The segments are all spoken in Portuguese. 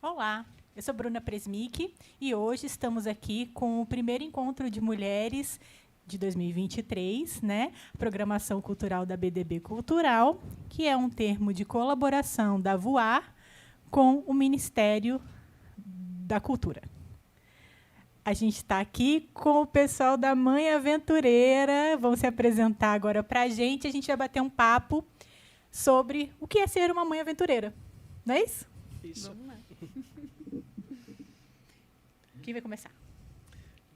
Olá, eu sou Bruna Presmick e hoje estamos aqui com o primeiro encontro de mulheres de 2023, né? Programação Cultural da BDB Cultural, que é um termo de colaboração da VOAR com o Ministério da Cultura. A gente está aqui com o pessoal da Mãe Aventureira, vão se apresentar agora para a gente vai bater um papo sobre o que é ser uma mãe aventureira. Não é isso? Isso. Vamos lá. Quem vai começar?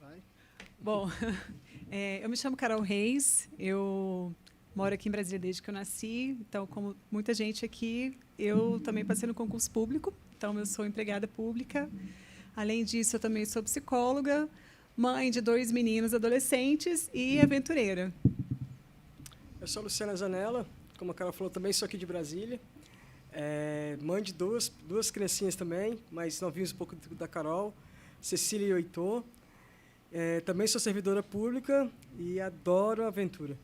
Vai. Bom, eu me chamo Carol Reis, eu moro aqui em Brasília desde que eu nasci, então, como muita gente aqui, eu também passei no concurso público, então eu sou empregada pública. Além disso, eu também sou psicóloga, mãe de 2 meninos adolescentes e aventureira. Eu sou a Luciana Zanella, como a Carol falou, também sou aqui de Brasília. Mãe de duas criancinhas também, mais novinhos um pouco da Carol, Cecília e Heitor. Também sou servidora pública e adoro aventura.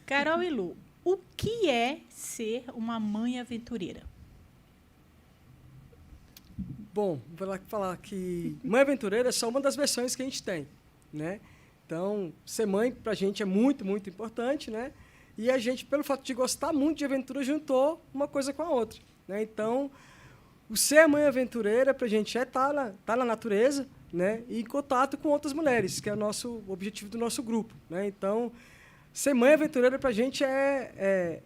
Carol e Lu, o que é ser uma mãe aventureira? Bom, vou lá falar que mãe aventureira é só uma das versões que a gente tem, né? Então, ser mãe para a gente é muito, muito importante, né? E a gente, pelo fato de gostar muito de aventura, juntou uma coisa com a outra, né? Então, o ser mãe aventureira para a gente é estar na natureza, né? E em contato com outras mulheres, que é o nosso objetivo do nosso grupo, né? Então, ser mãe aventureira para a gente é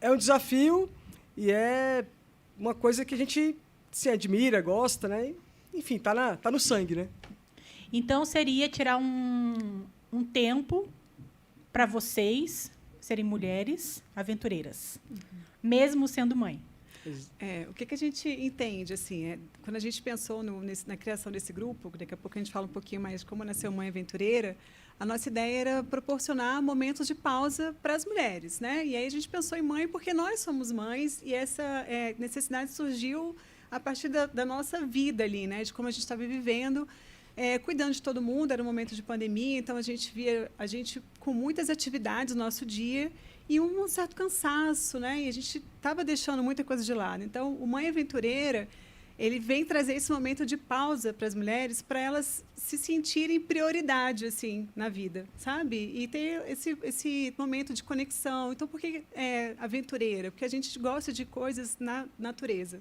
um desafio e é uma coisa que a gente se admira, gosta, né? Enfim, tá no sangue, né? Então, seria tirar um tempo para vocês serem mulheres aventureiras, mesmo sendo mãe. O que a gente entende, assim, quando a gente pensou na criação desse grupo, daqui a pouco a gente fala um pouquinho mais de como nasceu Mãe Aventureira, a nossa ideia era proporcionar momentos de pausa para as mulheres, né? E aí a gente pensou em mãe porque nós somos mães e essa necessidade surgiu a partir da nossa vida ali, né? De como a gente estava vivendo, cuidando de todo mundo. Era um momento de pandemia, então a gente via a gente com muitas atividades no nosso dia e um certo cansaço, né? E a gente estava deixando muita coisa de lado. Então, o Mãe Aventureira, ele vem trazer esse momento de pausa para as mulheres, para elas se sentirem prioridade assim na vida, sabe? E ter esse momento de conexão. Então, por que aventureira? Porque a gente gosta de coisas na natureza.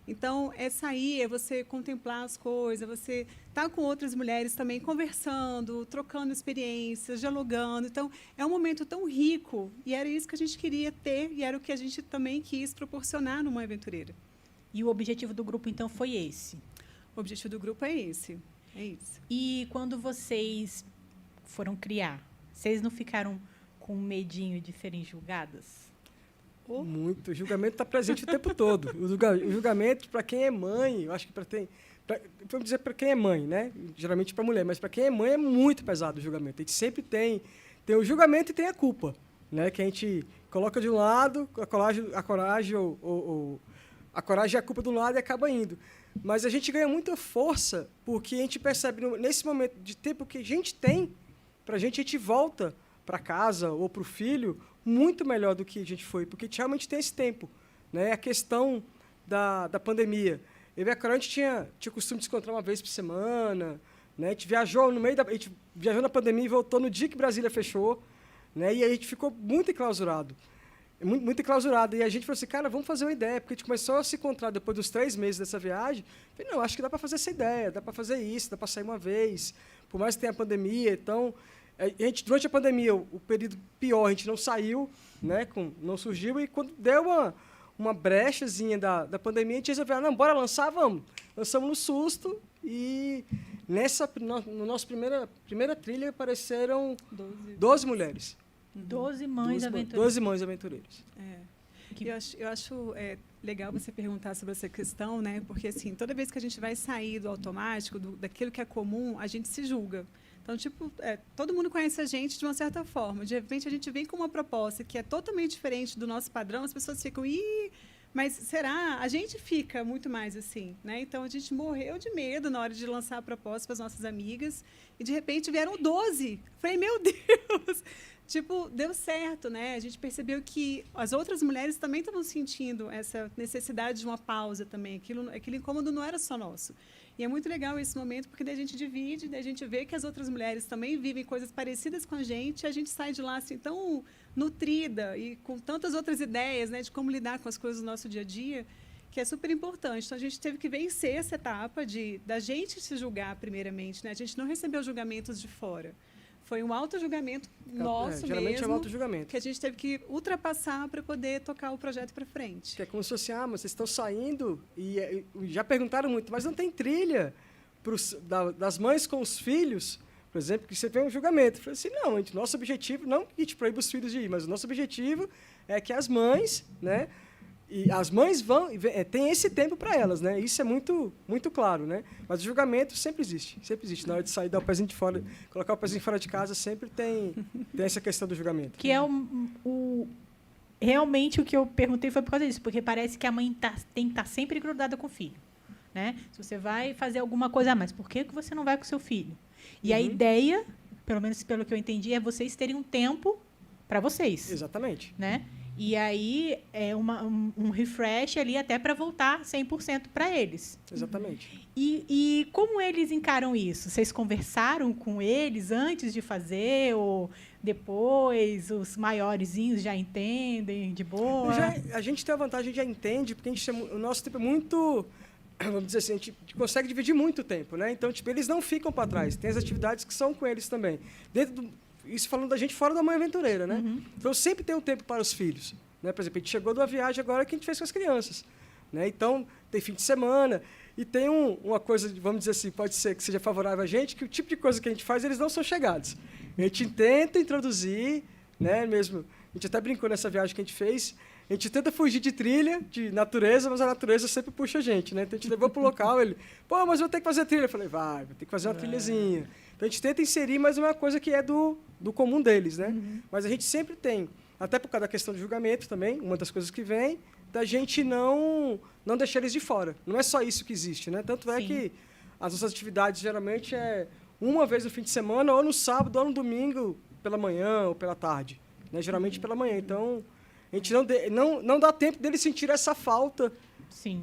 Então, sair, é você contemplar as coisas, você estar com outras mulheres também conversando, trocando experiências, dialogando. Então, é um momento tão rico e era isso que a gente queria ter e era o que a gente também quis proporcionar no Mãe Aventureira. E o objetivo do grupo, então, foi esse? O objetivo do grupo é esse. É isso. E quando vocês foram criar, vocês não ficaram com medinho de serem julgadas? Muito. O julgamento está presente o tempo todo. O julgamento, para quem é mãe, eu acho que vamos dizer para quem é mãe, né? Geralmente para mulher, mas para quem é mãe é muito pesado o julgamento. A gente sempre tem o julgamento e tem a culpa, né? Que a gente coloca de um lado, a coragem e a culpa de um lado e acaba indo. Mas a gente ganha muita força porque a gente percebe, nesse momento de tempo que a gente tem, para a gente volta para casa ou para o filho muito melhor do que a gente foi, porque a gente realmente tem esse tempo, né? A questão da pandemia. Eu e a Carol, a gente tinha costume de se encontrar uma vez por semana, né? A gente viajou na pandemia e voltou no dia que Brasília fechou, né? E aí a gente ficou muito enclausurado. Muito enclausurado. E a gente falou assim, cara, vamos fazer uma ideia, porque a gente começou a se encontrar depois dos 3 meses dessa viagem. Falei, não, acho que dá para fazer essa ideia, dá para fazer isso, dá para sair uma vez, por mais que tenha a pandemia. Então, durante a pandemia, o período pior, a gente não saiu, né, não surgiu, e quando deu uma brechazinha da pandemia, a gente resolveu, não, bora lançar, vamos. Lançamos no susto, e no nossa primeira trilha apareceram 12 mulheres. 12 mães aventureiras. 12 mães aventureiras. Eu acho legal você perguntar sobre essa questão, né? Porque assim, toda vez que a gente vai sair do automático, daquilo que é comum, a gente se julga. Então, todo mundo conhece a gente de uma certa forma. De repente, a gente vem com uma proposta que é totalmente diferente do nosso padrão, as pessoas ficam, Mas será? A gente fica muito mais assim, né? Então a gente morreu de medo na hora de lançar a proposta para as nossas amigas e de repente vieram 12. Falei, meu Deus! Tipo, deu certo, né? A gente percebeu que as outras mulheres também estavam sentindo essa necessidade de uma pausa também. Aquele incômodo não era só nosso. E é muito legal esse momento, porque daí a gente divide, daí a gente vê que as outras mulheres também vivem coisas parecidas com a gente a gente sai de lá assim tão nutrida e com tantas outras ideias, né, de como lidar com as coisas do nosso dia a dia, que é super importante. Então, a gente teve que vencer essa etapa da gente se julgar primeiramente, né? A gente não recebeu julgamentos de fora. Foi um auto-julgamento nosso geralmente mesmo, é um auto-julgamento. que a gente teve que ultrapassar para poder tocar o projeto para frente. Que é como se fosse, mas vocês estão saindo e já perguntaram muito, mas não tem trilha das mães com os filhos, por exemplo, que você tem um julgamento. Eu falei assim, não, nosso objetivo, não que a gente proíba os filhos de ir, mas o nosso objetivo é que as mães, né, e as mães tem esse tempo para elas, né? Isso é muito, muito claro, né? Mas o julgamento sempre existe. Na hora de sair, dar o pezinho de fora, colocar o pezinho fora de casa, sempre tem essa questão do julgamento. Que é realmente o que eu perguntei foi por causa disso, porque parece que a mãe tem que estar sempre grudada com o filho, né? Se você vai fazer alguma coisa a mais, por que você não vai com o seu filho? E a ideia, pelo menos pelo que eu entendi, é vocês terem um tempo para vocês. Exatamente. Né? E aí é um refresh ali até para voltar 100% para eles. Exatamente. E como eles encaram isso? Vocês conversaram com eles antes de fazer ou depois? Os maiorzinhos já entendem de boa? A gente tem a vantagem, já entende, porque o nosso tempo é muito... Vamos dizer assim, a gente consegue dividir muito tempo, né? Então, eles não ficam para trás. Tem as atividades que são com eles também. Isso falando da gente fora da Mãe Aventureira, né? Uhum. Então, sempre tem um tempo para os filhos. Né? Por exemplo, a gente chegou de uma viagem agora que a gente fez com as crianças. Né? Então, tem fim de semana. E tem uma coisa, vamos dizer assim, pode ser que seja favorável a gente, que o tipo de coisa que a gente faz, eles não são chegados. A gente tenta introduzir, né? Mesmo, a gente até brincou nessa viagem que a gente fez, a gente tenta fugir de trilha, de natureza, mas a natureza sempre puxa a gente, né? Então, a gente levou para o local, ele, mas eu vou ter que fazer trilha. Eu falei, vou ter que fazer uma trilhazinha. Então, a gente tenta inserir, mas não é uma coisa que é do comum deles, né? Uhum. Mas a gente sempre tem, até por causa da questão do julgamento também, uma das coisas que vem, da gente não deixar eles de fora. Não é só isso que existe, né? Tanto é que as nossas atividades, geralmente, é uma vez no fim de semana, ou no sábado, ou no domingo, pela manhã ou pela tarde. Né? Geralmente pela manhã. Então, a gente não dá tempo deles sentir essa falta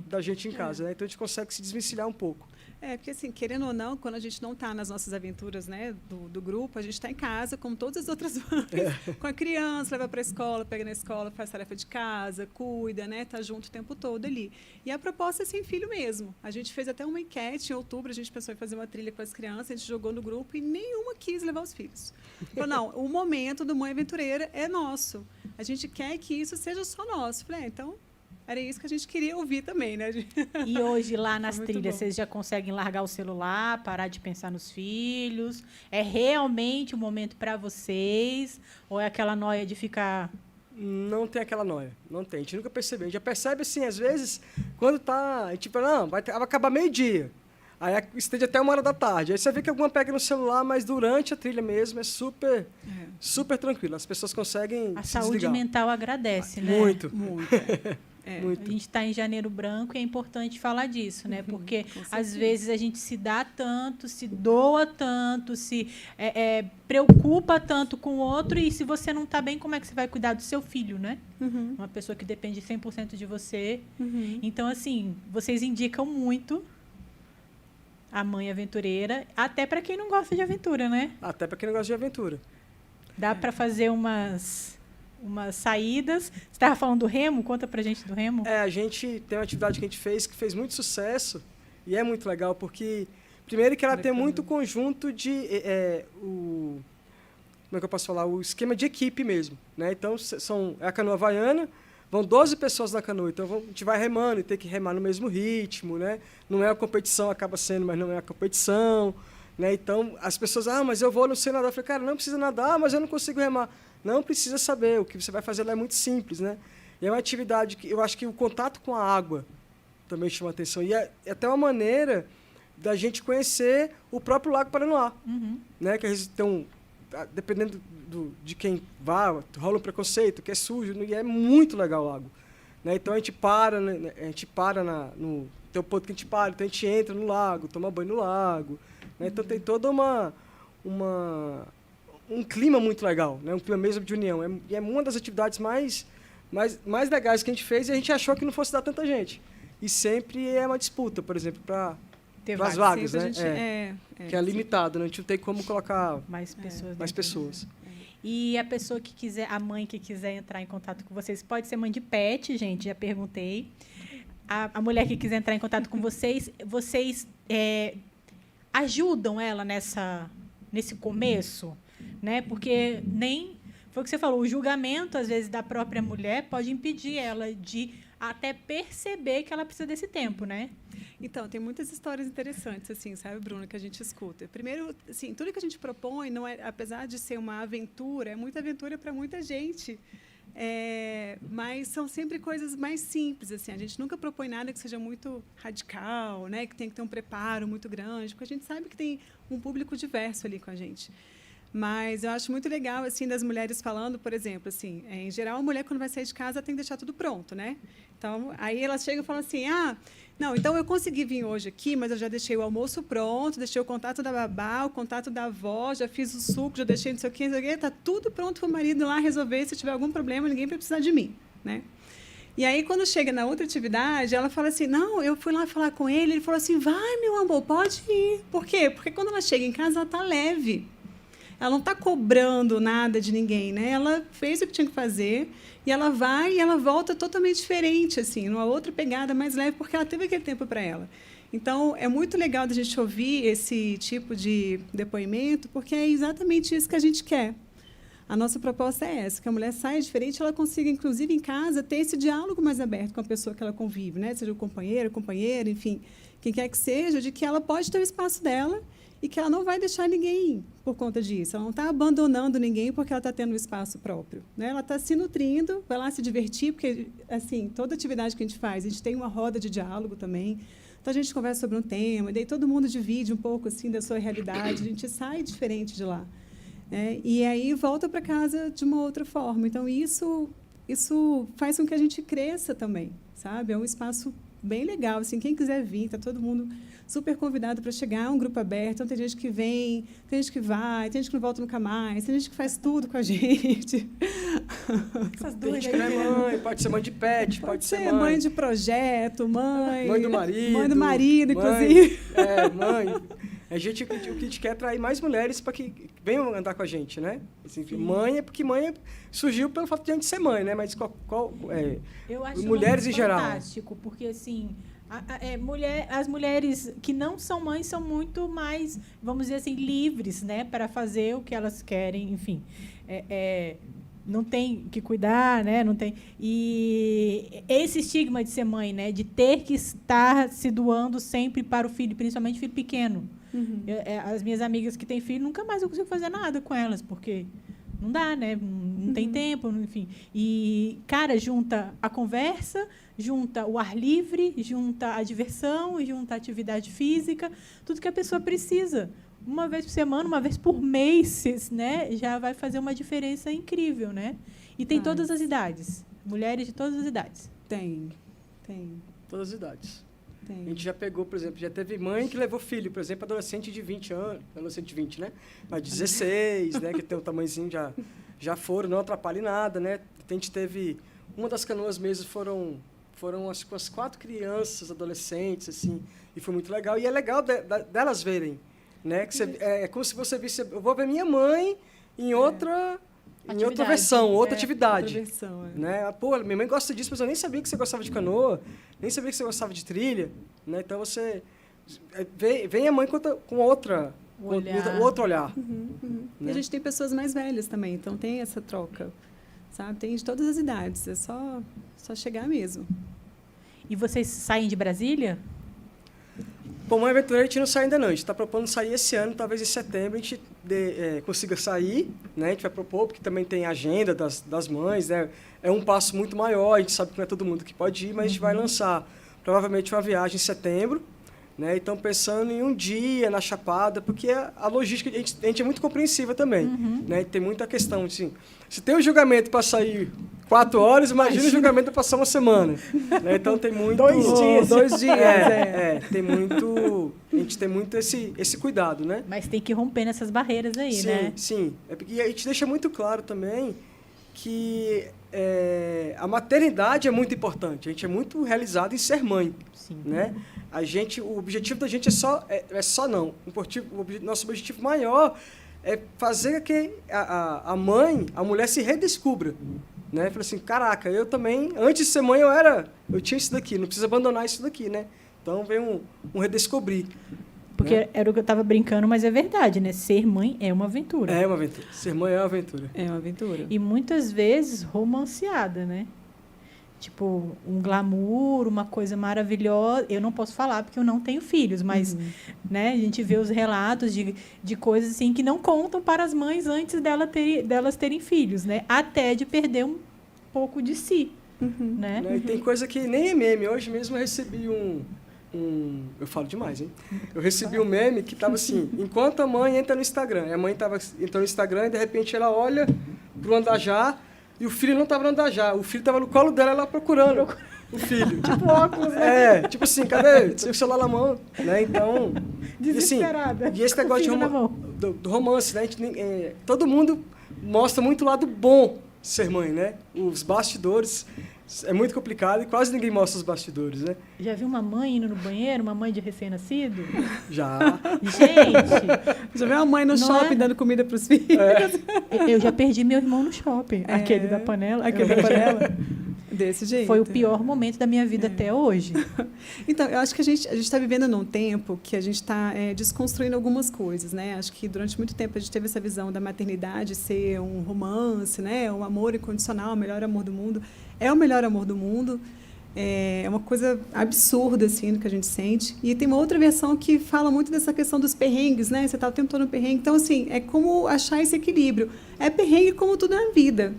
da gente em casa. Né? Então, a gente consegue se desvencilhar um pouco. Porque, assim, querendo ou não, quando a gente não está nas nossas aventuras, né, do grupo, a gente está em casa, como todas as outras mães, com a criança, leva para a escola, pega na escola, faz tarefa de casa, cuida, né, tá junto o tempo todo ali. E a proposta é sem filho mesmo. A gente fez até uma enquete em outubro, a gente pensou em fazer uma trilha com as crianças, a gente jogou no grupo e nenhuma quis levar os filhos. Falou, não, o momento do Mãe Aventureira é nosso. A gente quer que isso seja só nosso. Falei, então... Era isso que a gente queria ouvir também, né? E hoje, lá nas trilhas, vocês já conseguem largar o celular, parar de pensar nos filhos? É realmente um momento para vocês? Ou é aquela noia de ficar... Não tem aquela noia. Não tem. A gente nunca percebeu. A gente já percebe, assim, às vezes, quando tá... Tipo, vai acabar meio-dia. Aí estende até 1h da tarde. Aí você vê que alguma pega no celular, mas durante a trilha mesmo é super tranquilo. As pessoas conseguem A se saúde desligar. mental agradece, né? Muito. A gente está em Janeiro Branco e é importante falar disso, né? Porque, às vezes, a gente se dá tanto, se doa tanto, se preocupa tanto com o outro, e se você não está bem, como é que você vai cuidar do seu filho, né? Uhum. Uma pessoa que depende 100% de você. Uhum. Então, assim, vocês indicam muito a Mãe Aventureira, até para quem não gosta de aventura, né? Até para quem não gosta de aventura. Dá para fazer umas saídas. Você estava falando do remo? Conta pra gente do remo. A gente tem uma atividade que a gente fez que fez muito sucesso e é muito legal porque, primeiro, que ela tem muito conjunto de... como é que eu posso falar? O esquema de equipe mesmo. Né? Então, é a canoa havaiana, vão 12 pessoas na canoa, então a gente vai remando e tem que remar no mesmo ritmo. Né? Não é a competição, acaba sendo, mas não é a competição. Né? Então, as pessoas, mas eu vou, não sei nadar. Eu falei, cara, não precisa nadar, mas eu não consigo remar. Não precisa saber, o que você vai fazer lá é muito simples, né? E é uma atividade que eu acho que o contato com a água também chama atenção. E é até uma maneira da gente conhecer o próprio Lago Paranoá. Uhum. Né? Que eles estão, dependendo de quem vá, rola um preconceito, que é sujo, e é muito legal o lago. né? Então a gente para no tem um ponto que a gente para, então a gente entra no lago, toma banho no lago, né? Então tem toda um clima muito legal, né? Um clima mesmo de união. É uma das atividades mais legais que a gente fez, e a gente achou que não fosse dar tanta gente. E sempre é uma disputa, por exemplo, para as vagas, né? Que é limitado, né? A gente não tem como colocar mais pessoas. Mais pessoas. E a pessoa que quiser, a mãe que quiser entrar em contato com vocês, pode ser mãe de pet, gente, já perguntei. A mulher que quiser entrar em contato com vocês ajudam ela nesse começo, né? Porque nem foi o que você falou, o julgamento às vezes da própria mulher pode impedir ela de até perceber que ela precisa desse tempo, né? Então, tem muitas histórias interessantes, assim, sabe, Bruna, que a gente escuta. Primeiro, assim, tudo que a gente propõe, não é, apesar de ser uma aventura, é muita aventura para muita gente. Mas são sempre coisas mais simples, assim. A gente nunca propõe nada que seja muito radical, né? Que tem que ter um preparo muito grande, porque a gente sabe que tem um público diverso ali com a gente. Mas eu acho muito legal, assim, das mulheres falando, por exemplo, assim, em geral, a mulher, quando vai sair de casa, tem que deixar tudo pronto, né? Então, aí elas chegam e falam assim, não, então eu consegui vir hoje aqui, mas eu já deixei o almoço pronto, deixei o contato da babá, o contato da avó, já fiz o suco, já deixei não sei o quê, está tudo pronto para o marido ir lá resolver, se tiver algum problema, ninguém vai precisar de mim, né? E aí, quando chega na outra atividade, ela fala assim, não, eu fui lá falar com ele falou assim, vai, meu amor, pode ir. Por quê? Porque quando ela chega em casa, ela está leve. Ela não está cobrando nada de ninguém, né? Ela fez o que tinha que fazer e ela vai e ela volta totalmente diferente, assim, numa outra pegada mais leve, porque ela teve aquele tempo para ela. Então, é muito legal da gente ouvir esse tipo de depoimento, porque é exatamente isso que a gente quer. A nossa proposta é essa, que a mulher saia diferente, ela consiga, inclusive, em casa, ter esse diálogo mais aberto com a pessoa que ela convive, né? Seja o companheiro, companheira, enfim, quem quer que seja, de que ela pode ter o espaço dela e que ela não vai deixar ninguém por conta disso. Ela não está abandonando ninguém porque ela está tendo um espaço próprio, né? Ela está se nutrindo, vai lá se divertir, porque, assim, toda atividade que a gente faz, a gente tem uma roda de diálogo também. Então, a gente conversa sobre um tema, e daí todo mundo divide um pouco assim, da sua realidade, a gente sai diferente de lá, né? E aí volta para casa de uma outra forma. Então, isso faz com que a gente cresça também, sabe? É um espaço bem legal. Assim, quem quiser vir, está todo mundo super convidado para chegar, é um grupo aberto. Então, tem gente que vem, tem gente que vai, tem gente que não volta nunca mais, tem gente que faz tudo com a gente. Essas tem gente que não é mãe, pode ser mãe de pet, pode ser mãe de projeto, mãe do marido. Mãe do marido, inclusive. Mãe. O que a gente quer é atrair mais mulheres para que venham andar com a gente, né? Assim, mãe é porque mãe surgiu pelo fato de a gente ser mãe, né? Mas eu acho mulheres em geral. Fantástico, porque assim, as mulheres que não são mães são muito mais, vamos dizer assim, livres, né, para fazer o que elas querem, enfim. Não tem que cuidar, né? Não tem. E esse estigma de ser mãe, né, de ter que estar se doando sempre para o filho, principalmente filho pequeno. Uhum. As minhas amigas que têm filho, nunca mais eu consigo fazer nada com elas, porque não dá, né? Não tem tempo, enfim. E, cara, junta a conversa, junta o ar livre, junta a diversão, junta a atividade física, tudo que a pessoa precisa. Uma vez por semana, uma vez por mês, né? Já vai fazer uma diferença incrível, né? E tem todas as idades. Mulheres de todas as idades. Tem. Todas as idades. Tem. A gente já pegou, por exemplo, já teve mãe que levou filho, por exemplo, adolescente de 20 anos, adolescente de 20, né? Mas 16, né? Que tem um tamanhozinho, já foram, não atrapalha em nada, né? A gente teve, uma das canoas mesmo foram acho que umas 4 crianças, adolescentes, assim, e foi muito legal. E é legal delas verem, né? Que é como se você visse, eu vou ver minha mãe em outra versão, outra atividade. Outra versão, né? Pô, minha mãe gosta disso, mas eu nem sabia que você gostava de canoa, nem sabia que você gostava de trilha, né? Então você vem a mãe com outro olhar. Uhum. Né? E a gente tem pessoas mais velhas também, então tem essa troca, sabe? Tem de todas as idades, é só chegar mesmo. E vocês saem de Brasília? Bom, Mãe Aventureira a gente não sai ainda não, a gente está propondo sair esse ano, talvez em setembro a gente consiga sair, né? A gente vai propor, porque também tem a agenda das mães, né? É um passo muito maior, a gente sabe que não é todo mundo que pode ir, mas a gente vai lançar provavelmente uma viagem em setembro, né? E estão pensando em um dia na Chapada, porque a logística, a gente é muito compreensiva também, né? E tem muita questão, assim, se tem um julgamento para sair 4 horas, imagina o julgamento para passar uma semana, né? Então tem muito... 2 dias. 2 dias, tem muito... A gente tem muito esse cuidado, né? Mas tem que romper nessas barreiras aí, sim, né? Sim, e a gente deixa muito claro também que a maternidade é muito importante. A gente é muito realizado em ser mãe, Sim. né? O objetivo da gente nosso objetivo maior é fazer que a mãe, a mulher se redescubra, né? Fala assim, caraca, eu também, antes de ser mãe eu tinha isso daqui, não precisa abandonar isso daqui, né? Então vem um redescobrir. Porque né? era o que eu estava brincando, mas é verdade, né? Ser mãe é uma aventura. É uma aventura. Ser mãe é uma aventura. É uma aventura. E muitas vezes romanceada, né? Tipo, um glamour, uma coisa maravilhosa. Eu não posso falar porque eu não tenho filhos, mas né, a gente vê os relatos de coisas assim que não contam para as mães antes delas terem filhos, né? Até de perder um pouco de si, né? E tem coisa que nem é meme. Hoje mesmo eu recebi eu falo demais, hein? Eu recebi um meme que estava assim, enquanto a mãe entra no Instagram. A mãe entrou no Instagram e, de repente, ela olha pro Andajá e o filho não estava no Andajá. O filho estava no colo dela, ela procurando o filho. Tipo óculos, né? Tipo assim, cadê? Tem o celular na mão, né? Então... Desesperada. E esse negócio na mão. do romance, né? Todo mundo mostra muito o lado bom de ser mãe, né? Os bastidores... É muito complicado e quase ninguém mostra os bastidores, né? Já viu uma mãe indo no banheiro, uma mãe de recém-nascido? Já. Gente! Já viu a mãe no shopping dando comida para os filhos? Eu já perdi meu irmão no shopping. Aquele da panela. Aquele da panela. Desse jeito. Foi o pior momento da minha vida até hoje. Então, eu acho que a gente está vivendo num tempo que a gente está desconstruindo algumas coisas, né? Acho que durante muito tempo a gente teve essa visão da maternidade ser um romance, né? Um amor incondicional, o melhor amor do mundo. É o melhor amor do mundo. É uma coisa absurda, assim, do que a gente sente. E tem uma outra versão que fala muito dessa questão dos perrengues, né? Você está o tempo todo no perrengue. Então, assim, é como achar esse equilíbrio. É perrengue como tudo na vida.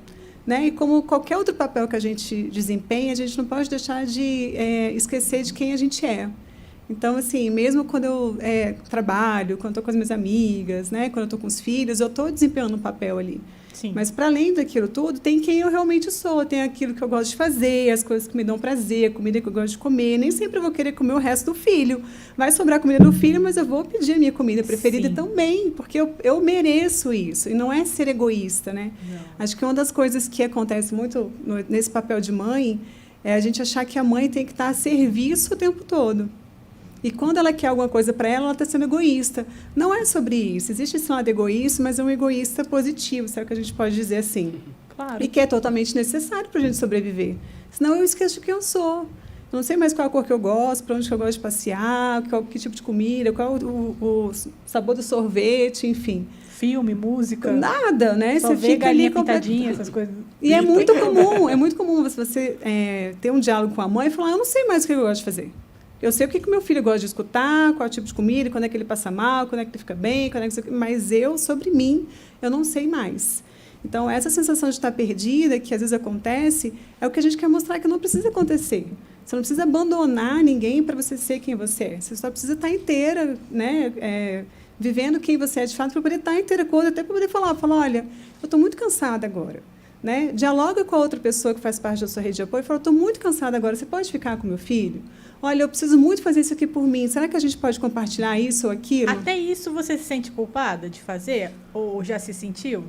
Né? E como qualquer outro papel que a gente desempenha, a gente não pode deixar de esquecer de quem a gente é. Então, assim, mesmo quando eu trabalho, quando estou com as minhas amigas, né? Quando eu estou com os filhos, eu estou desempenhando um papel ali. Sim. Mas, para além daquilo tudo, tem quem eu realmente sou, tem aquilo que eu gosto de fazer, as coisas que me dão prazer, a comida que eu gosto de comer. Nem sempre eu vou querer comer o resto do filho. Vai sobrar comida do filho, mas eu vou pedir a minha comida preferida também, porque eu mereço isso. E não é ser egoísta, né? Não. Acho que uma das coisas que acontece muito nesse papel de mãe é a gente achar que a mãe tem que estar a serviço o tempo todo. E quando ela quer alguma coisa para ela está sendo egoísta. Não é sobre isso. Existe esse lado egoísta, mas é um egoísta positivo, sabe o que a gente pode dizer assim? Claro. E que é totalmente necessário para a gente sobreviver. Senão eu esqueço de quem eu sou. Eu não sei mais qual a cor que eu gosto, para onde que eu gosto de passear, que tipo de comida, qual o sabor do sorvete, enfim. Filme, música. Nada, né? Só você vê fica galinha ali pintadinha, essas coisas. E é muito comum você ter um diálogo com a mãe e falar, eu não sei mais o que eu gosto de fazer. Eu sei o que o meu filho gosta de escutar, qual tipo de comida, quando é que ele passa mal, quando é que ele fica bem, mas sobre mim, eu não sei mais. Então, essa sensação de estar perdida, que às vezes acontece, é o que a gente quer mostrar que não precisa acontecer. Você não precisa abandonar ninguém para você ser quem você é. Você só precisa estar inteira, né? Vivendo quem você é de fato, para poder estar inteira com outra, até para poder falar, olha, eu estou muito cansada agora. Né? Dialoga com a outra pessoa que faz parte da sua rede de apoio e fala, estou muito cansada agora, você pode ficar com meu filho? Olha, eu preciso muito fazer isso aqui por mim. Será que a gente pode compartilhar isso ou aquilo? Até isso você se sente culpada de fazer? Ou já se sentiu?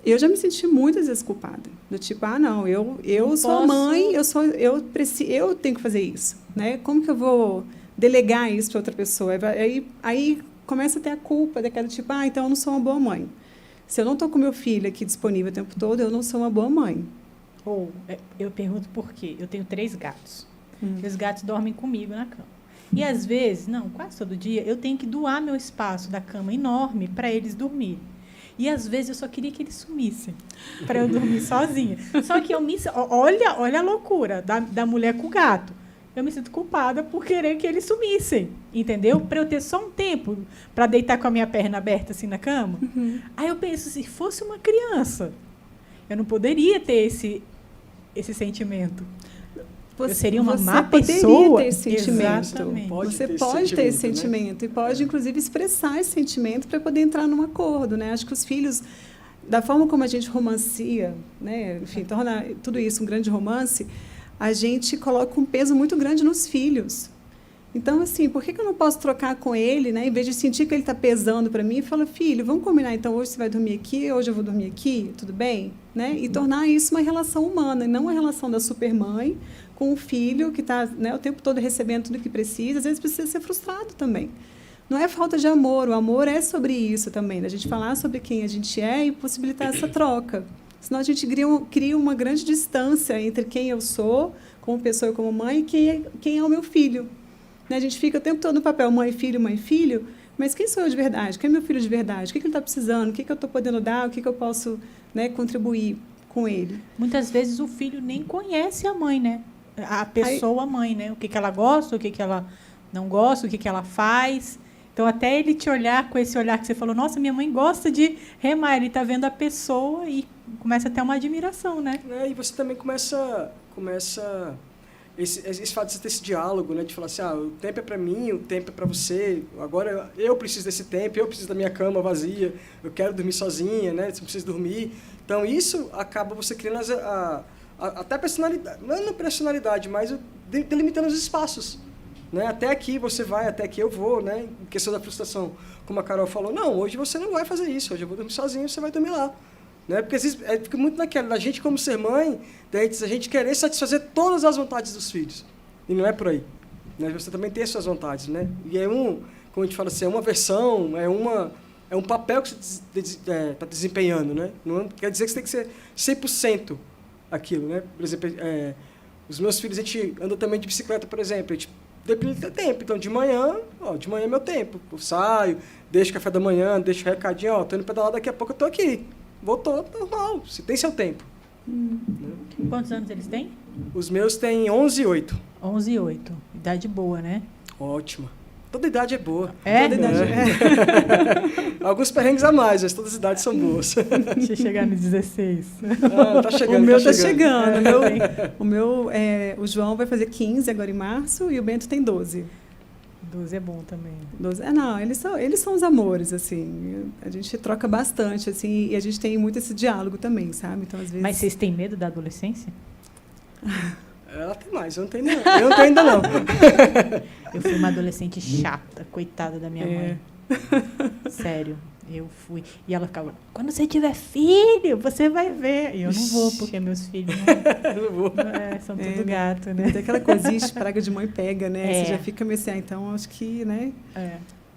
Eu já me senti muitas vezes culpada. Do tipo, não, eu sou mãe, eu tenho que fazer isso. Né? Como que eu vou delegar isso para outra pessoa? Aí começa a ter a culpa daquela tipo, então eu não sou uma boa mãe. Se eu não estou com meu filho aqui disponível o tempo todo, eu não sou uma boa mãe. Ou eu pergunto por quê. Eu tenho 3 gatos. Os gatos dormem comigo na cama. E, às vezes, quase todo dia, eu tenho que doar meu espaço da cama enorme para eles dormirem. E, às vezes, eu só queria que eles sumissem, para eu dormir sozinha. Só que olha a loucura da mulher com o gato. Eu me sinto culpada por querer que eles sumissem, entendeu? Para eu ter só um tempo para deitar com a minha perna aberta assim na cama. Aí eu penso, se fosse uma criança, eu não poderia ter esse sentimento. eu seria uma má poderia pessoa. ter esse sentimento. Exatamente. Você pode ter esse sentimento, né? E pode, inclusive, expressar esse sentimento para poder entrar num acordo, né? Acho que os filhos, da forma como a gente romancia, né? Enfim, torna tudo isso um grande romance, a gente coloca um peso muito grande nos filhos. Então, assim, por que eu não posso trocar com ele, né? Em vez de sentir que ele está pesando para mim, fala, filho, vamos combinar, então, hoje você vai dormir aqui, hoje eu vou dormir aqui, tudo bem? Né? E tornar isso uma relação humana, e não uma relação da supermãe com o filho que está, né, o tempo todo recebendo tudo que precisa, às vezes precisa ser frustrado também. Não é falta de amor, o amor é sobre isso também, né? A gente falar sobre quem a gente é e possibilitar essa troca. Senão a gente cria uma grande distância entre quem eu sou, como pessoa e como mãe, e quem é o meu filho. Né? A gente fica o tempo todo no papel mãe, filho, mas quem sou eu de verdade? Quem é meu filho de verdade? O que ele está precisando? O que eu estou podendo dar? O que eu posso, né, contribuir com ele? Muitas vezes o filho nem conhece a mãe, né? A pessoa mãe, né? O que ela gosta, o que ela não gosta, o que ela faz. Então, até ele te olhar com esse olhar que você falou, nossa, minha mãe gosta de remar, ele está vendo a pessoa e começa a ter uma admiração, né? E você também começa esse fato de você ter esse diálogo, né? De falar assim, o tempo é para mim, o tempo é para você, agora eu preciso desse tempo, eu preciso da minha cama vazia, eu quero dormir sozinha, né? Você precisa dormir. Então, isso acaba você criando até personalidade, não personalidade, mas delimitando os espaços. Né? Até aqui você vai, até aqui eu vou, né? Em questão da frustração. Como a Carol falou, não, hoje você não vai fazer isso, hoje eu vou dormir sozinho, você vai dormir lá. Né? Porque às vezes fica muito naquela, da gente como ser mãe, a gente querer satisfazer todas as vontades dos filhos. E não é por aí. Né? Você também tem as suas vontades. Né? E como a gente fala assim, é uma versão, é um papel que você está desempenhando. Né? Não quer dizer que você tem que ser 100% aquilo. Né? Por exemplo, os meus filhos, a gente anda também de bicicleta, por exemplo, a gente depende do tempo. Então, de manhã é meu tempo. Eu saio, deixo café da manhã, deixo o recadinho, tô indo pedalar, daqui a pouco eu tô aqui. Voltou normal, você tem seu tempo. Né? Quantos anos eles têm? Os meus têm 11 e 8. 11 e 8. Idade boa, né? Ótima. Toda idade é boa. É? Toda idade Alguns perrengues a mais, mas todas as idades são boas. Deixa eu chegar no 16. Tá chegando. O meu tá chegando. O João vai fazer 15 agora em março e o Bento tem 12. 12 é bom também. 12, não, eles são os amores, assim. A gente troca bastante, assim, e a gente tem muito esse diálogo também, sabe? Então, às vezes... Mas vocês têm medo da adolescência? Ela tem mais, eu não tenho ainda não. Eu fui uma adolescente chata, coitada da minha mãe. Sério, eu fui. E ela ficava, quando você tiver filho, você vai ver. E eu não vou, porque meus filhos são tudo gato, né? Tem aquela coisinha, praga de mãe pega, né? Você já fica meio assim, então acho que, né?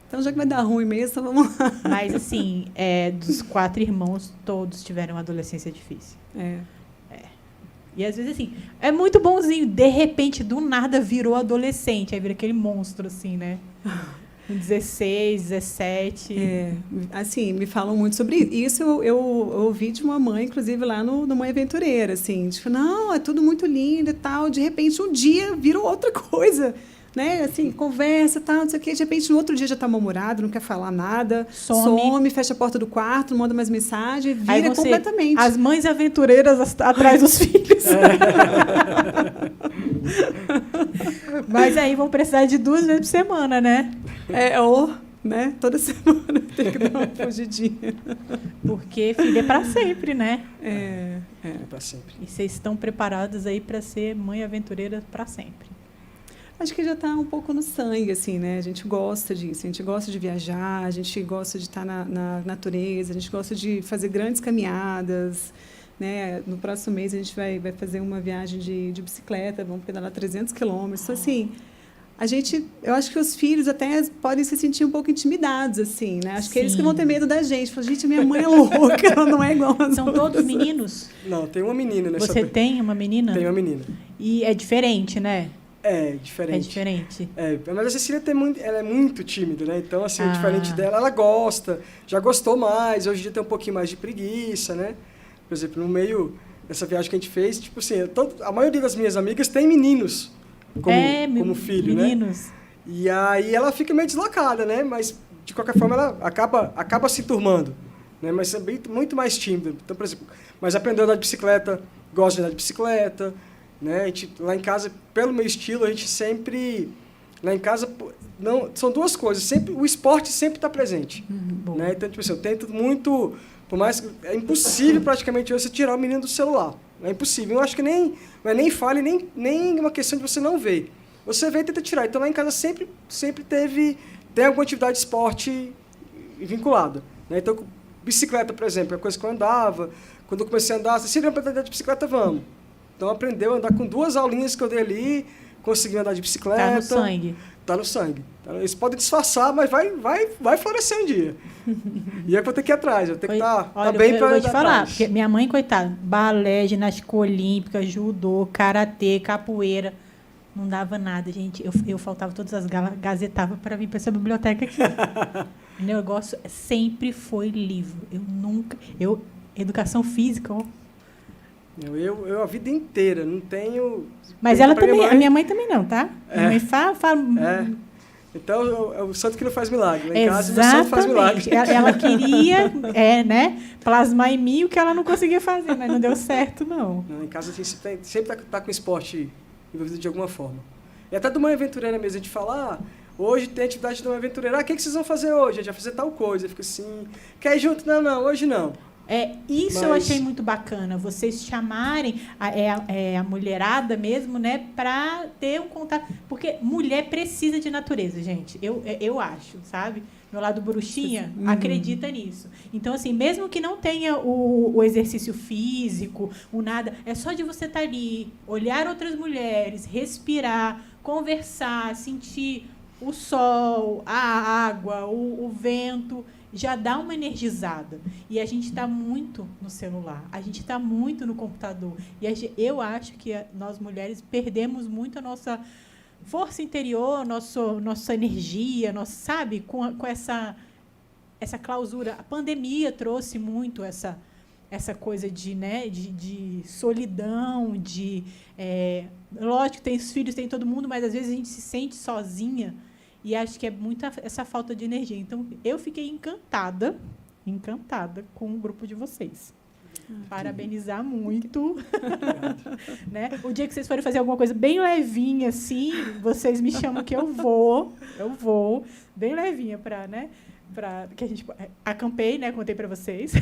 Então já que vai dar ruim mesmo, então vamos lá. Mas assim, dos 4 irmãos, todos tiveram uma adolescência difícil. E às vezes, assim, é muito bonzinho. De repente, do nada, virou adolescente. Aí vira aquele monstro, assim, né? 16, 17. Assim, me falam muito sobre isso. Isso eu ouvi de uma mãe, inclusive, lá no Mãe Aventureira, assim. Tipo, não, é tudo muito lindo e tal. De repente, um dia, virou outra coisa. Né? Assim, conversa e tal, não sei o quê. De repente, no outro dia já está mal-humorado, não quer falar nada. Some, fecha a porta do quarto, não manda mais mensagem, vira completamente. As mães aventureiras atrás dos filhos. Mas aí vão precisar de 2 vezes por semana, né? Né? Toda semana tem que dar uma fugidinha. Porque filho é para sempre, né? É para sempre. E vocês estão preparadas aí para ser mãe aventureira para sempre? Acho que já está um pouco no sangue, assim, né? A gente gosta disso, a gente gosta de viajar, a gente gosta de estar na natureza, a gente gosta de fazer grandes caminhadas, né? No próximo mês a gente vai fazer uma viagem de bicicleta, vamos pedalar 300 quilômetros. Então, assim, eu acho que os filhos até podem se sentir um pouco intimidados, assim, né? Acho que eles que vão ter medo da gente. Falam, gente, minha mãe é louca, ela não é igual às São outras. todos meninos? Não, tem uma menina nessa. Você tem uma menina? Tenho uma menina. E é diferente, né? É diferente. É diferente. Mas a Cecília ela é muito tímida, né? Então, assim, o diferente dela, ela gosta, já gostou mais, hoje em dia tem um pouquinho mais de preguiça, né? Por exemplo, no meio dessa viagem que a gente fez, tipo assim, a maioria das minhas amigas tem meninos como filho, meninos. Né? E aí ela fica meio deslocada, né? Mas, de qualquer forma, ela acaba se turmando, né? Mas é muito mais tímida. Então, por exemplo, mas aprendeu a andar de bicicleta, gosta de andar de bicicleta. né? Lá em casa, pelo meu estilo, a gente sempre... Lá em casa, não, são duas coisas. Sempre, o esporte sempre está presente. Né? Então, tipo assim, eu tento muito... Por mais que é impossível praticamente você tirar o menino do celular. É impossível. Eu acho que não é nem falha, nem uma questão de você não ver. Você vê e tenta tirar. Então, lá em casa sempre tem alguma atividade de esporte vinculada. Né? Então, bicicleta, por exemplo, é coisa que eu andava. Quando eu comecei a andar, você sempre aprendeu a andar de bicicleta, vamos. Então, aprendeu a andar com 2 aulinhas que eu dei ali, conseguiu andar de bicicleta. Tá no sangue. Tá no sangue. Eles podem disfarçar, mas vai florescer um dia. E é que eu vou ter que ir atrás, eu tenho que estar bem para eu vou te falar, porque minha mãe, coitada, balé, ginástica olímpica, judô, karatê, capoeira, não dava nada, gente. Eu faltava todas as gazetava para vir para essa biblioteca aqui. O negócio sempre foi livro. Educação física, ó. Eu a vida inteira, não tenho... Mas ela também, a minha mãe também não, tá? Minha mãe fala... Então, é o santo que não faz milagre. Lá em Exatamente. casa, o santo faz milagre. Ela queria, né, plasmar em mim o que ela não conseguia fazer, mas não deu certo, não. Em casa, a gente sempre tá com esporte envolvido de alguma forma. E até do Manhã Aventureira mesmo, a gente fala, hoje tem atividade do Manhã Aventureira, o que vocês vão fazer hoje? A gente vai fazer tal coisa. Fica assim, quer ir junto? Não, hoje não. Isso eu achei muito bacana, vocês chamarem a mulherada mesmo, né, para ter um contato. Porque mulher precisa de natureza, gente. Eu acho, sabe? Meu lado bruxinha acredita nisso. Então, assim, mesmo que não tenha o exercício físico, o nada, é só de você estar ali, olhar outras mulheres, respirar, conversar, sentir o sol, a água, o vento, já dá uma energizada. E a gente está muito no celular, a gente está muito no computador. E eu acho que nós mulheres perdemos muito a nossa força interior, nossa energia, sabe? Com essa clausura. A pandemia trouxe muito essa coisa de solidão, lógico, tem os filhos, tem todo mundo, mas às vezes a gente se sente sozinha. E acho que é muita essa falta de energia. Então, eu fiquei encantada com o grupo de vocês. Parabenizar muito. Né? O dia que vocês forem fazer alguma coisa bem levinha, assim, vocês me chamam que eu vou. Bem levinha né? Que a gente acampei, né? Contei para vocês.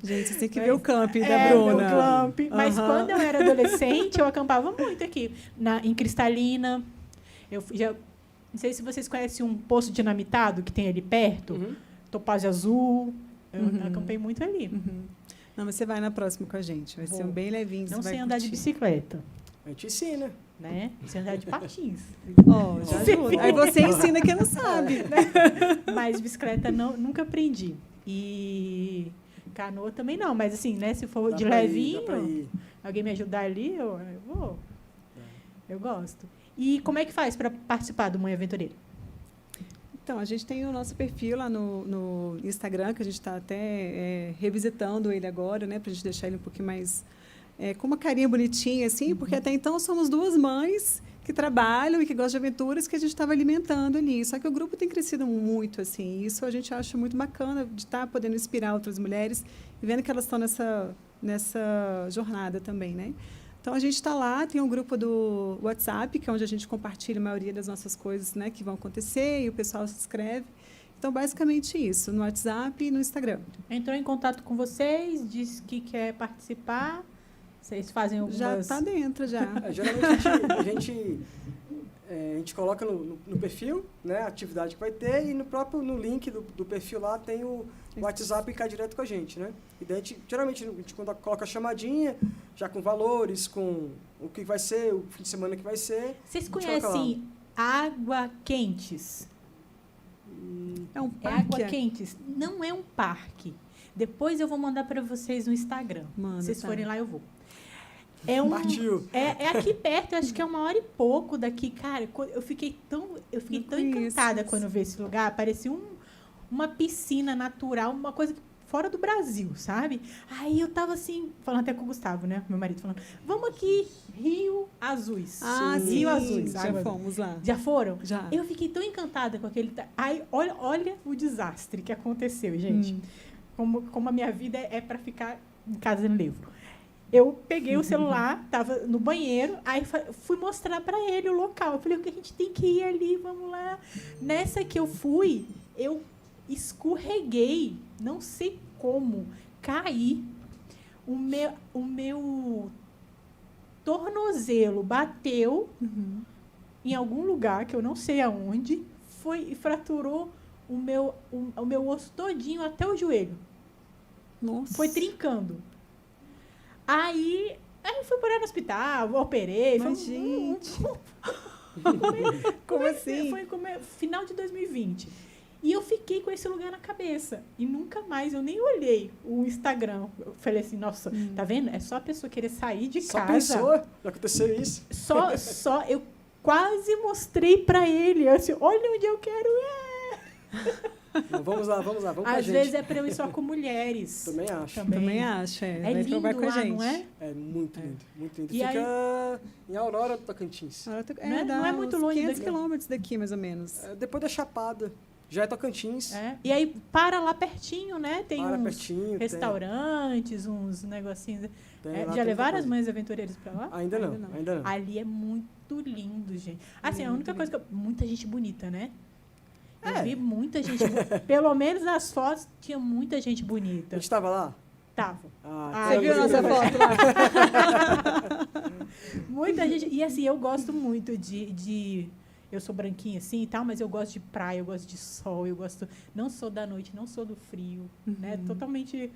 Gente, você tem que ver o camping da Bruna. O camping. Mas quando eu era adolescente, eu acampava muito aqui. Em Cristalina. Não sei se vocês conhecem um poço dinamitado que tem ali perto. Topázio Azul. Eu acampei muito ali. Não, mas você vai na próxima com a gente. Vai ser um bem levinho. Não sei andar de bicicleta. A gente ensina. Né? Sei andar de patins. Já ajuda. Aí você ensina quem não sabe. Né? Mas bicicleta nunca aprendi. E canoa também não. Mas assim, né? Se for de levinho, alguém me ajudar ali, eu vou. Eu gosto. E como é que faz para participar do Mãe Aventureira? Então, a gente tem o nosso perfil lá no Instagram, que a gente está até revisitando ele agora, né, para a gente deixar ele um pouquinho mais com uma carinha bonitinha, assim, porque até então somos 2 mães que trabalham e que gostam de aventuras que a gente estava alimentando ali. Só que o grupo tem crescido muito, assim, isso a gente acha muito bacana de estar podendo inspirar outras mulheres e vendo que elas estão nessa jornada também, né? Então, a gente está lá, tem um grupo do WhatsApp, que é onde a gente compartilha a maioria das nossas coisas, né, que vão acontecer, e o pessoal se inscreve. Então, basicamente isso, no WhatsApp e no Instagram. Entrou em contato com vocês, disse que quer participar, vocês fazem algumas... Já está dentro, já. Geralmente, a gente coloca no perfil, né, a atividade que vai ter, e no link do perfil lá tem o WhatsApp e cai direto com a gente, né? E daí, geralmente, a gente coloca a chamadinha, já com valores, com o que vai ser, o fim de semana que vai ser. Vocês conhecem Água Quentes? É um parque? Água Quentes. Não é um parque. Depois eu vou mandar para vocês no Instagram. Se vocês forem lá, eu vou. Partiu. É aqui perto, eu acho que é 1 hora e pouco daqui. Cara, eu fiquei tão encantada quando eu vi esse lugar. Parecia uma piscina natural, uma coisa fora do Brasil, sabe? Aí eu tava assim, falando até com o Gustavo, né? Meu marido falando, vamos aqui, Rio Azuis. Rio Azuis. Já fomos lá. Já foram? Já. Eu fiquei tão encantada com aquele... Aí, olha o desastre que aconteceu, gente. Como a minha vida é para ficar em casa no livro. Eu peguei o celular, estava no banheiro, aí fui mostrar para ele o local. Eu falei, o que a gente tem que ir ali, vamos lá. Nessa que eu fui, eu escorreguei, não sei como, caí. O meu tornozelo bateu em algum lugar, que eu não sei aonde, e fraturou o meu osso todinho até o joelho. Nossa. Foi trincando. Aí eu fui parar no hospital, operei. Mas, gente... Como assim? Foi final de 2020. E eu fiquei com esse lugar na cabeça. E nunca mais, eu nem olhei o Instagram. Eu falei assim, nossa, tá vendo? É só a pessoa querer sair de Só casa. pensou, já aconteceu isso. Só, eu quase mostrei pra ele. Eu assim, olha onde eu quero ir. Não, vamos lá, vamos com a Às gente. vezes é pra eu ir só com mulheres. Também acho. Também acho, É vai lindo provar com a lá, gente. não é? É muito lindo, muito lindo. E Fica em Aurora do Tocantins. Não é muito longe 500 daqui. quilômetros daqui, mais ou menos. É, depois da Chapada, já é Tocantins. E aí, para lá pertinho, né? Tem Para uns pertinho, restaurantes, uns negocinhos. tem Já lá, tem muita levaram as coisa. mães aventureiras pra lá? Ainda não. Ali é muito lindo, gente. Assim, a única coisa muita gente bonita, né? Eu vi muita gente bonita. Pelo menos nas fotos tinha muita gente A bonita. gente estava lá? Tava. Você viu a nossa foto lá? Muita gente. E assim, eu gosto muito de. Eu sou branquinha assim e tal, mas eu gosto de praia, eu gosto de sol, eu gosto. Não sou da noite, não sou do frio, né? Totalmente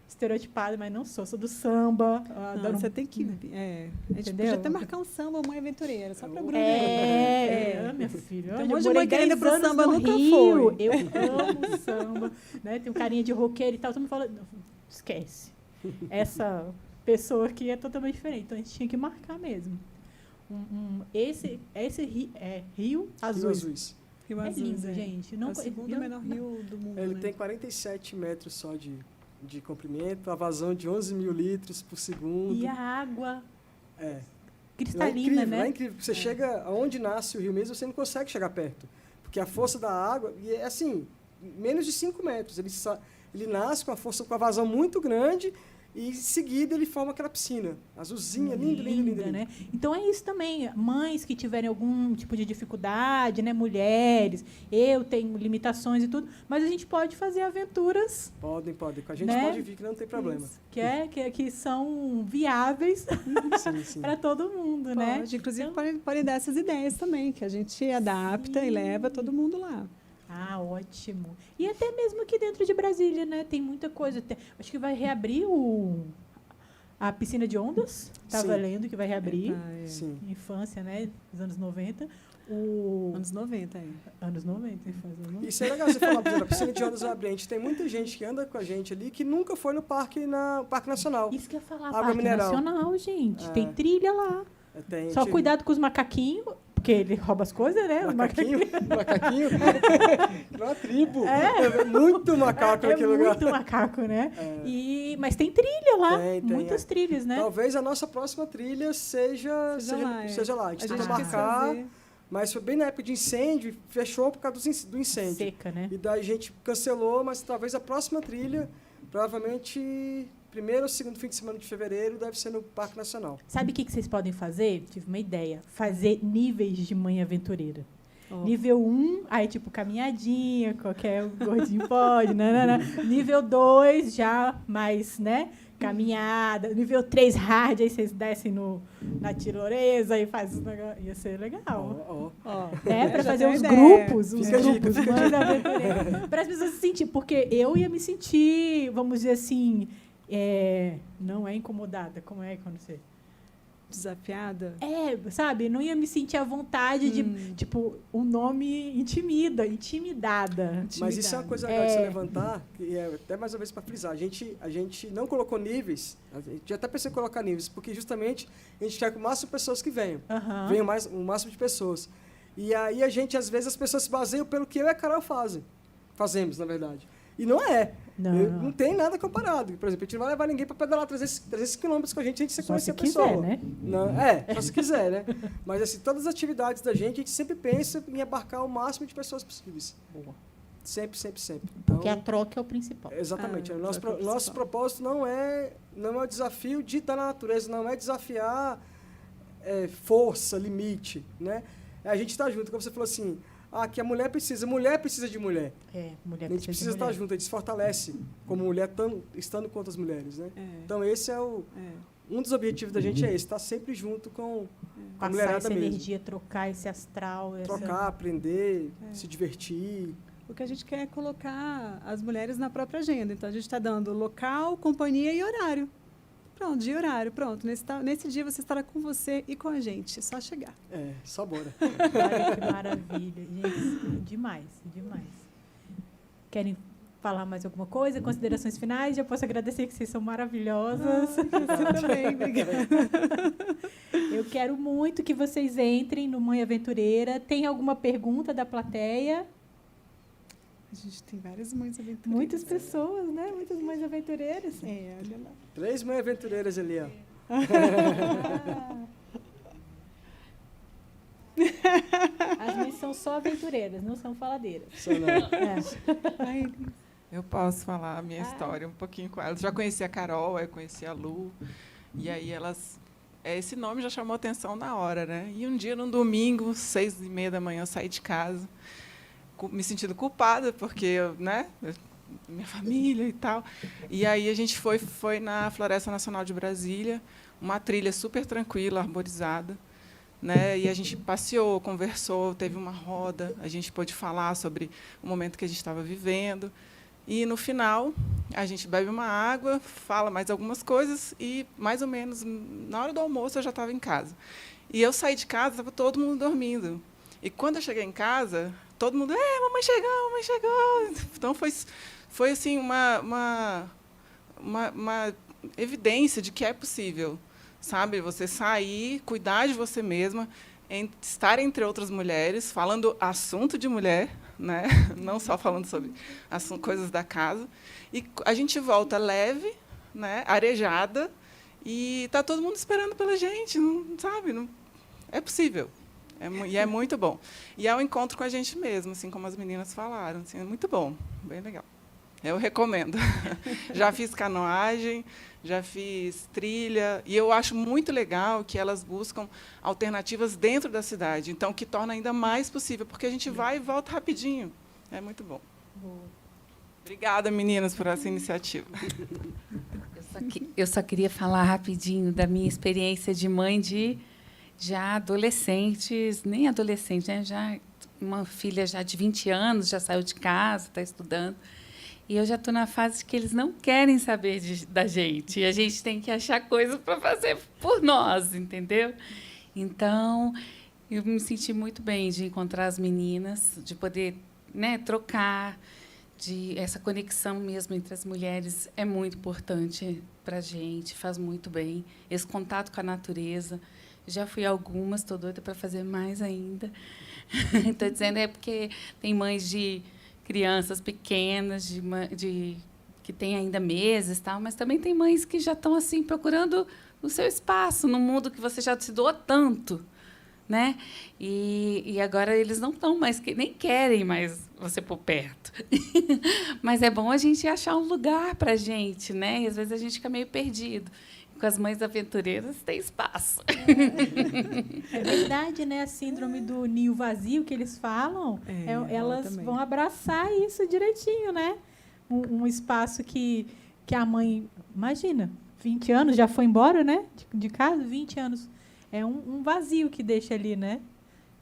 estereotipada, mas não sou. Sou do samba. Você tem que... a gente Entendeu? podia até marcar um samba Mãe Aventureira, só pra Bruna. Minha filha. Tem um eu monte de morei mãe querendo ir 10 pro anos samba, no nunca Rio. foi. Eu amo samba. Né? Tem um carinha de roqueiro e tal. Todo mundo fala, não, esquece. Essa pessoa aqui é totalmente diferente. Então, a gente tinha que marcar mesmo. Esse Rio Azuis. Rio É Azuis, lindo, gente. Não, é o segundo menor rio do mundo, Ele né? tem 47 metros só de comprimento, a vazão de 11 mil litros por segundo. E a água É cristalina, incrível, né? é incrível. Você chega aonde nasce o rio mesmo, você não consegue chegar perto. Porque a força da água, e é assim, menos de 5 metros. Ele nasce com a vazão muito grande e em seguida ele forma aquela piscina azulzinha, linda, né? Então é isso também. Mães que tiverem algum tipo de dificuldade, né? Mulheres, eu tenho limitações e tudo, mas a gente pode fazer aventuras. Podem. Com a gente né? pode vir que não tem problema. Isso, que são viáveis Sim. para todo mundo, né? Pode, inclusive, Então, pode dar essas ideias também, que a gente adapta e leva todo mundo lá. ótimo. E até mesmo aqui dentro de Brasília, né? Tem muita coisa. Acho que vai reabrir a piscina de ondas. Estava Sim. lendo que vai reabrir. Sim. Infância, né? Dos anos 90. Anos 90, Anos 90, infância. Anos 90. Isso é legal você falar, por exemplo, a piscina de ondas abre. A gente tem muita gente que anda com a gente ali que nunca foi no Parque Nacional. Isso que eu ia falar, Água Parque mineral. Nacional, gente. Tem trilha lá. Tem, Só cuidado com os macaquinhos, porque ele rouba as coisas, né? Os Macaquinho. Uma tribo. É muito macaco naquele lugar. muito macaco, né? Mas tem trilha lá. Tem, muitas trilhas, né? Talvez a nossa próxima trilha seja lá. A gente tenta marcar, mas foi bem na época de incêndio, fechou por causa do incêndio. Seca, né? E daí a gente cancelou, mas talvez a próxima trilha, provavelmente primeiro ou segundo fim de semana de fevereiro, deve ser no Parque Nacional. Sabe o que vocês podem fazer? Tive uma ideia. Fazer níveis de mãe aventureira. Nível 1, aí tipo caminhadinha, qualquer gordinho pode. Nível 2, já mais, né? Caminhada. Nível 3, hard, aí vocês descem na tirolesa e fazem os negócios. Ia ser legal. Para fazer uns grupos, mães aventureiras. Para as pessoas se sentir. Porque eu ia me sentir, vamos dizer assim, não é incomodada. Como é quando você... Desafiada? Sabe? Não ia me sentir à vontade de, tipo, o nome intimidada. Mas isso é uma coisa legal de se levantar, e é até mais uma vez para frisar. A gente não colocou níveis, a gente até pensou em colocar níveis, porque justamente a gente quer que o máximo de pessoas que venham. Venham o máximo de pessoas. E aí às vezes as pessoas se baseiam pelo que eu e a Carol fazemos, na verdade. E não é. Não tem nada comparado. Por exemplo, a gente não vai levar ninguém para pedalar 300 quilômetros com a gente sem conhecer a pessoa. Só se quiser, né? Não, só se quiser, né? Mas assim, todas as atividades da gente, a gente sempre pensa em abarcar o máximo de pessoas possíveis. Boa. Sempre, sempre, sempre. Então, Porque a troca é o principal. exatamente. O troca é o nosso principal. propósito não é o desafio de estar na natureza, não é desafiar força, limite, né? A gente está junto, como você falou assim, que a mulher precisa de mulher. Mulher A gente precisa estar junto, a gente se fortalece como mulher, estando com outras mulheres, né? Então, esse é um dos objetivos da gente, estar sempre junto com a Passar mulherada essa mesmo. energia, trocar esse astral. Trocar, aprender, se divertir. O que a gente quer é colocar as mulheres na própria agenda. Então, a gente está dando local, companhia e horário. Pronto, dia e horário, pronto. Nesse dia você estará com você e com a gente. É só chegar. Só bora. Olha que maravilha. Gente, demais, demais. Querem falar mais alguma coisa? Considerações finais? Já posso agradecer que vocês são maravilhosas. Você também, obrigada. Eu quero muito que vocês entrem no Mãe Aventureira. Tem alguma pergunta da plateia? A gente tem várias mães aventureiras. Muitas pessoas, né? Muitas mães aventureiras. Olha lá. 3 mães aventureiras ali, ó. As mães são só aventureiras, não são faladeiras. Só não. Ai, Eu posso falar a minha história um pouquinho com elas. Já conheci a Carol, eu conheci a Lu. E aí elas... esse nome já chamou atenção na hora, né? E um dia, num domingo, 6h30 da manhã, eu saí de casa, me sentindo culpada, porque, né? Minha família e tal. E aí a gente foi na Floresta Nacional de Brasília, uma trilha super tranquila, arborizada, né? E a gente passeou, conversou, teve uma roda, a gente pôde falar sobre o momento que a gente estava vivendo. E, no final, a gente bebe uma água, fala mais algumas coisas e, mais ou menos, na hora do almoço, eu já estava em casa. E eu saí de casa, estava todo mundo dormindo. E, quando eu cheguei em casa, todo mundo, mamãe chegou, mamãe chegou. Então, foi assim, uma evidência de que é possível, sabe? Você sair, cuidar de você mesma, estar entre outras mulheres, falando assunto de mulher, né? Não só falando sobre coisas da casa. E a gente volta leve, né? Arejada, e está todo mundo esperando pela gente, não, sabe? Não, é possível. E é muito bom. E é um encontro com a gente mesmo, assim como as meninas falaram. Assim, é muito bom, bem legal. Eu recomendo. Já fiz canoagem, já fiz trilha, e eu acho muito legal que elas buscam alternativas dentro da cidade, então que torna ainda mais possível, porque a gente vai e volta rapidinho. É muito bom. Obrigada, meninas, por essa iniciativa. Eu só queria falar rapidinho da minha experiência de mãe de já adolescentes, nem adolescente, né? Já uma filha já de 20 anos, já saiu de casa, está estudando. E eu já estou na fase que eles não querem saber da gente. E a gente tem que achar coisas para fazer por nós, entendeu? Então, eu me senti muito bem de encontrar as meninas, de poder, né, trocar, essa conexão mesmo entre as mulheres é muito importante para a gente, faz muito bem. Esse contato com a natureza. Já fui a algumas, estou doida para fazer mais ainda. Estou dizendo porque tem mães de crianças pequenas, que têm ainda meses, tal, mas também tem mães que já estão assim procurando o seu espaço no mundo que você já se doou tanto, né? E agora eles não estão mais, nem querem mais você por perto. Mas é bom a gente achar um lugar para a gente, né? E às vezes a gente fica meio perdido. Com as mães aventureiras tem espaço. É verdade, né? A síndrome do ninho vazio que eles falam, elas vão abraçar isso direitinho, né? Um espaço que a mãe, imagina, 20 anos, já foi embora, né? De casa, 20 anos. É um vazio que deixa ali, né?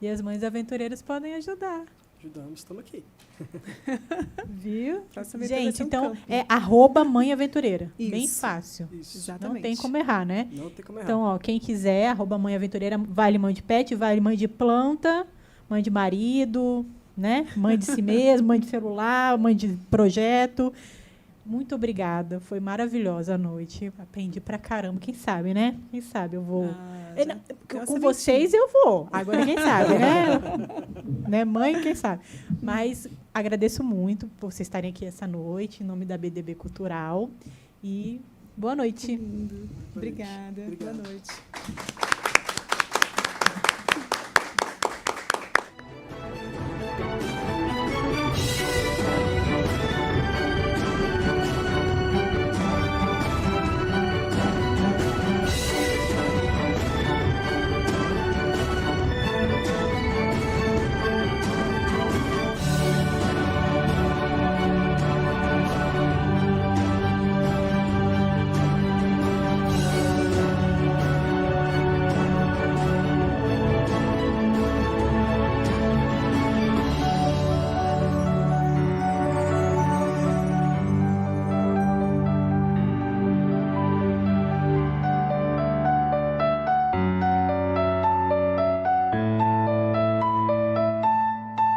E as mães aventureiras podem ajudar. Ajudamos, estamos aqui. Viu? Gente, então é @mãe aventureira. Bem fácil. Isso. Exatamente. Não tem como errar, né? Não tem como errar. Então, ó, quem quiser, @mãe aventureira, vale mãe de pet, vale mãe de planta, mãe de marido, né? Mãe de si mesmo, mãe de celular, mãe de projeto. Muito obrigada. Foi maravilhosa a noite. Aprendi pra caramba. Quem sabe, né? Quem sabe eu vou. Com vocês eu vou. Agora quem sabe, né? Mãe, quem sabe. Mas agradeço muito por vocês estarem aqui essa noite, em nome da BDB Cultural. E boa noite. Obrigada. Boa noite.